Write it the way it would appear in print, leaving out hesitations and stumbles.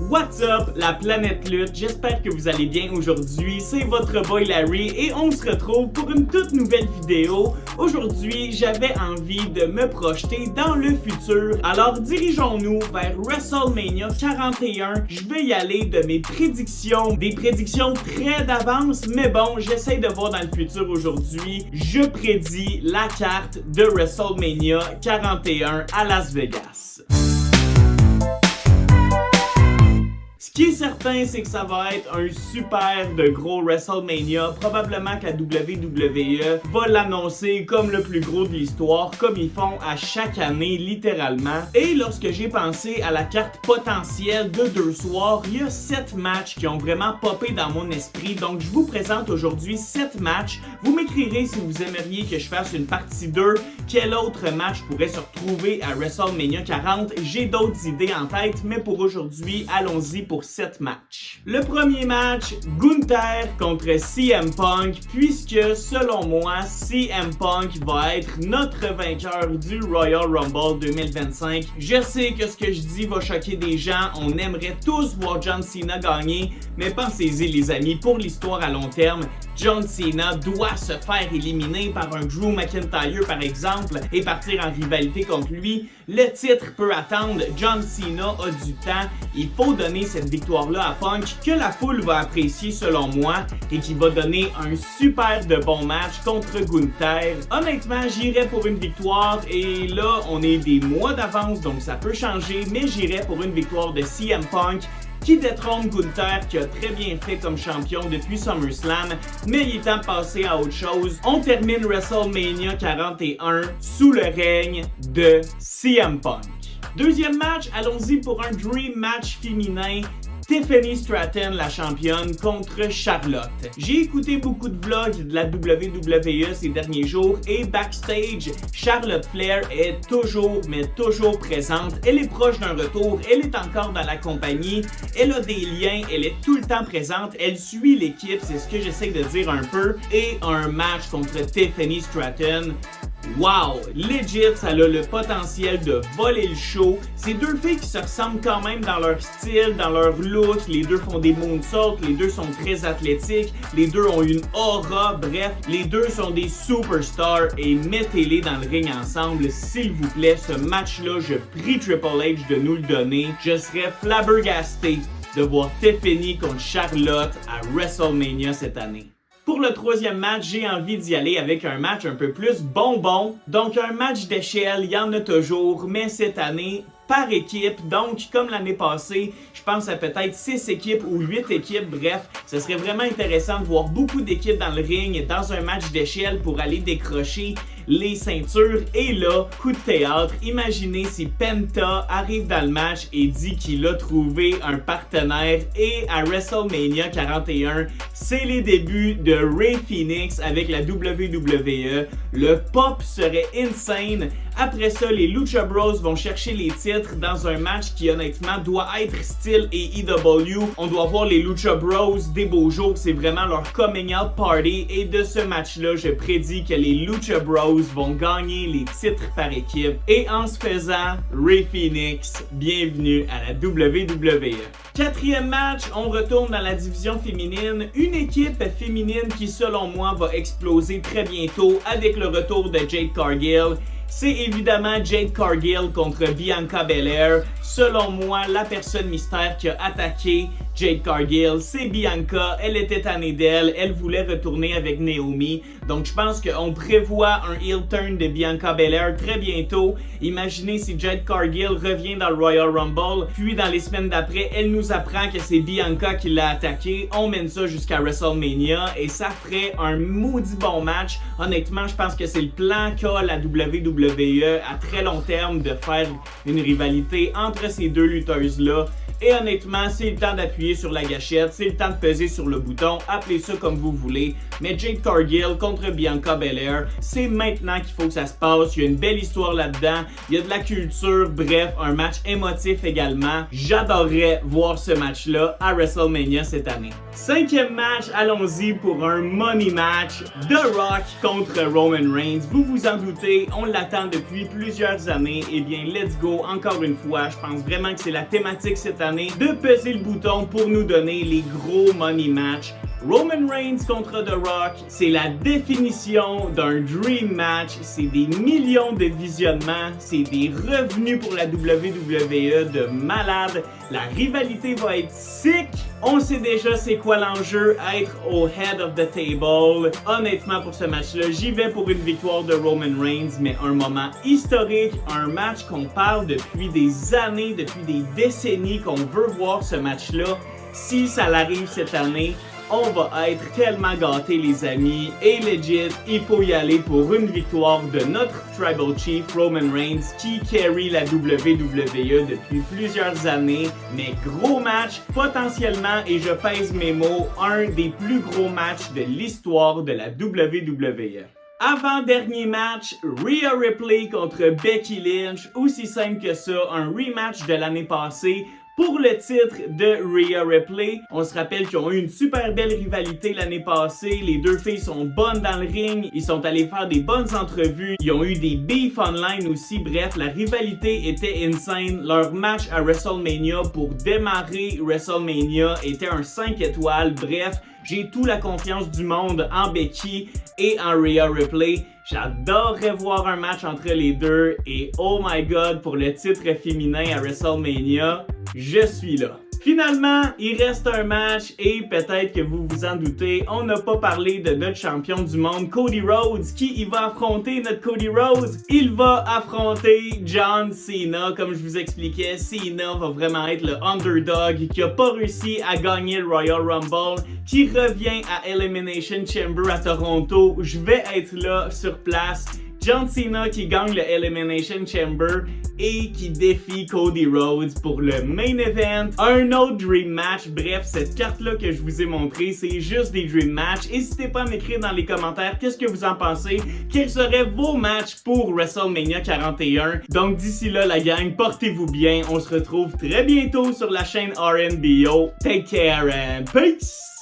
What's up, la planète lutte? J'espère que vous allez bien aujourd'hui. C'est votre boy Larry et on se retrouve pour une toute nouvelle vidéo. Aujourd'hui, j'avais envie de me projeter dans le futur. Alors dirigeons-nous vers WrestleMania 41. Je vais y aller de mes prédictions, des prédictions très d'avance, mais bon, j'essaie de voir dans le futur aujourd'hui. Je prédis la carte de WrestleMania 41 à Las Vegas. Ce qui est certain, c'est que ça va être un super de gros WrestleMania. Probablement que la WWE va l'annoncer comme le plus gros de l'histoire, comme ils font à chaque année, littéralement. Et lorsque j'ai pensé à la carte potentielle de 2 soirs, il y a 7 matchs qui ont vraiment popé dans mon esprit. Donc, je vous présente aujourd'hui 7 matchs. Vous m'écrirez si vous aimeriez que je fasse une partie 2. Quel autre match pourrait se retrouver à WrestleMania 40? J'ai d'autres idées en tête, mais pour aujourd'hui, allons-y pour 7 matchs. Le premier match, Gunther contre CM Punk, puisque selon moi, CM Punk va être notre vainqueur du Royal Rumble 2025. Je sais que ce que je dis va choquer des gens, on aimerait tous voir John Cena gagner, mais pensez-y les amis, pour l'histoire à long terme, John Cena doit se faire éliminer par un Drew McIntyre par exemple et partir en rivalité contre lui. Le titre peut attendre, John Cena a du temps, il faut donner cette victoire-là à Punk que la foule va apprécier selon moi et qui va donner un super de bon match contre Gunther. Honnêtement, j'irais pour une victoire et là, on est des mois d'avance donc ça peut changer, mais j'irais pour une victoire de CM Punk qui détrône Gunther, qui a très bien fait comme champion depuis SummerSlam, mais il est temps de passer à autre chose. On termine WrestleMania 41 sous le règne de CM Punk. Deuxième match, allons-y pour un Dream Match féminin. Tiffany Stratton, la championne, contre Charlotte. J'ai écouté beaucoup de vlogs de la WWE ces derniers jours et backstage, Charlotte Flair est toujours, mais toujours présente. Elle est proche d'un retour, elle est encore dans la compagnie, elle a des liens, elle est tout le temps présente, elle suit l'équipe, c'est ce que j'essaie de dire un peu. Et un match contre Tiffany Stratton. Wow! Legit, ça a le potentiel de voler le show. C'est deux filles qui se ressemblent quand même dans leur style, dans leur look. Les deux font des moonsaults, les deux sont très athlétiques, les deux ont une aura. Bref, les deux sont des superstars et mettez-les dans le ring ensemble, s'il vous plaît. Ce match-là, je prie Triple H de nous le donner. Je serais flabbergasté de voir Tiffany contre Charlotte à WrestleMania cette année. Pour le troisième match, j'ai envie d'y aller avec un match un peu plus bonbon. Donc un match d'échelle, il y en a toujours, mais cette année, par équipe. Donc, comme l'année passée, je pense à peut-être 6 équipes ou 8 équipes. Bref, ce serait vraiment intéressant de voir beaucoup d'équipes dans le ring dans un match d'échelle pour aller décrocher les ceintures. Et là, coup de théâtre, imaginez si Penta arrive dans le match et dit qu'il a trouvé un partenaire. Et à WrestleMania 41, c'est les débuts de Rey Fénix avec la WWE. Le pop serait insane. Après ça, les Lucha Bros vont chercher les titres dans un match qui honnêtement doit être style AEW. On doit voir les Lucha Bros des beaux jours, c'est vraiment leur coming out party. Et de ce match-là, je prédis que les Lucha Bros vont gagner les titres par équipe. Et en se faisant, Rey Fénix, bienvenue à la WWE. Quatrième match, on retourne dans la division féminine. Une équipe féminine qui, selon moi, va exploser très bientôt avec le retour de Jade Cargill. C'est évidemment Jade Cargill contre Bianca Belair. Selon moi, la personne mystère qui a attaqué Jade Cargill, c'est Bianca. Elle était tannée d'elle, elle voulait retourner avec Naomi. Donc je pense qu'on prévoit un heel turn de Bianca Belair très bientôt. Imaginez si Jade Cargill revient dans le Royal Rumble, puis dans les semaines d'après, elle nous apprend que c'est Bianca qui l'a attaqué. On mène ça jusqu'à WrestleMania et ça ferait un maudit bon match. Honnêtement, je pense que c'est le plan qu'a la WWE à très long terme de faire une rivalité entre ces deux lutteuses-là. Et honnêtement, c'est le temps d'appuyer sur la gâchette, c'est le temps de peser sur le bouton, appelez ça comme vous voulez. Mais Jade Cargill contre Bianca Belair, c'est maintenant qu'il faut que ça se passe. Il y a une belle histoire là-dedans, il y a de la culture, bref, un match émotif également. J'adorerais voir ce match-là à WrestleMania cette année. Cinquième match, allons-y pour un money match. The Rock contre Roman Reigns. Vous vous en doutez, on l'attend depuis plusieurs années. Eh bien, let's go, encore une fois. Je pense vraiment que c'est la thématique cette année. année de peser le bouton pour nous donner les gros money matchs. Roman Reigns contre The Rock, c'est la définition d'un dream match, c'est des millions de visionnements, c'est des revenus pour la WWE de malade, la rivalité va être sick, on sait déjà c'est quoi l'enjeu, être au head of the table. Honnêtement pour ce match-là, j'y vais pour une victoire de Roman Reigns, mais un moment historique, un match qu'on parle depuis des années, depuis des décennies qu'on veut voir ce match-là. Si ça l'arrive cette année, on va être tellement gâtés les amis, et legit, il faut y aller pour une victoire de notre Tribal Chief Roman Reigns qui carry la WWE depuis plusieurs années, mais gros match, potentiellement, et je pèse mes mots, un des plus gros matchs de l'histoire de la WWE. Avant-dernier match, Rhea Ripley contre Becky Lynch, aussi simple que ça, un rematch de l'année passée. Pour le titre de Rhea Ripley, on se rappelle qu'ils ont eu une super belle rivalité l'année passée. Les deux filles sont bonnes dans le ring. Ils sont allés faire des bonnes entrevues. Ils ont eu des beefs online aussi. Bref, la rivalité était insane. Leur match à WrestleMania pour démarrer WrestleMania était un 5 étoiles. Bref, j'ai toute la confiance du monde en Becky et en Rhea Ripley. J'adorerais voir un match entre les deux et oh my god, pour le titre féminin à WrestleMania, je suis là. Finalement, il reste un match et peut-être que vous vous en doutez, on n'a pas parlé de notre champion du monde, Cody Rhodes. Qui il va affronter, notre Cody Rhodes? Il va affronter John Cena. Comme je vous expliquais, Cena va vraiment être le underdog qui a pas réussi à gagner le Royal Rumble, qui revient à Elimination Chamber à Toronto. Je vais être là sur place. John Cena qui gagne le Elimination Chamber et qui défie Cody Rhodes pour le main event. Un autre Dream Match. Bref, cette carte-là que je vous ai montrée, c'est juste des Dream Match. N'hésitez pas à m'écrire dans les commentaires qu'est-ce que vous en pensez. Quels seraient vos matchs pour WrestleMania 41. Donc d'ici là, la gang, portez-vous bien. On se retrouve très bientôt sur la chaîne RNBO. Take care and peace!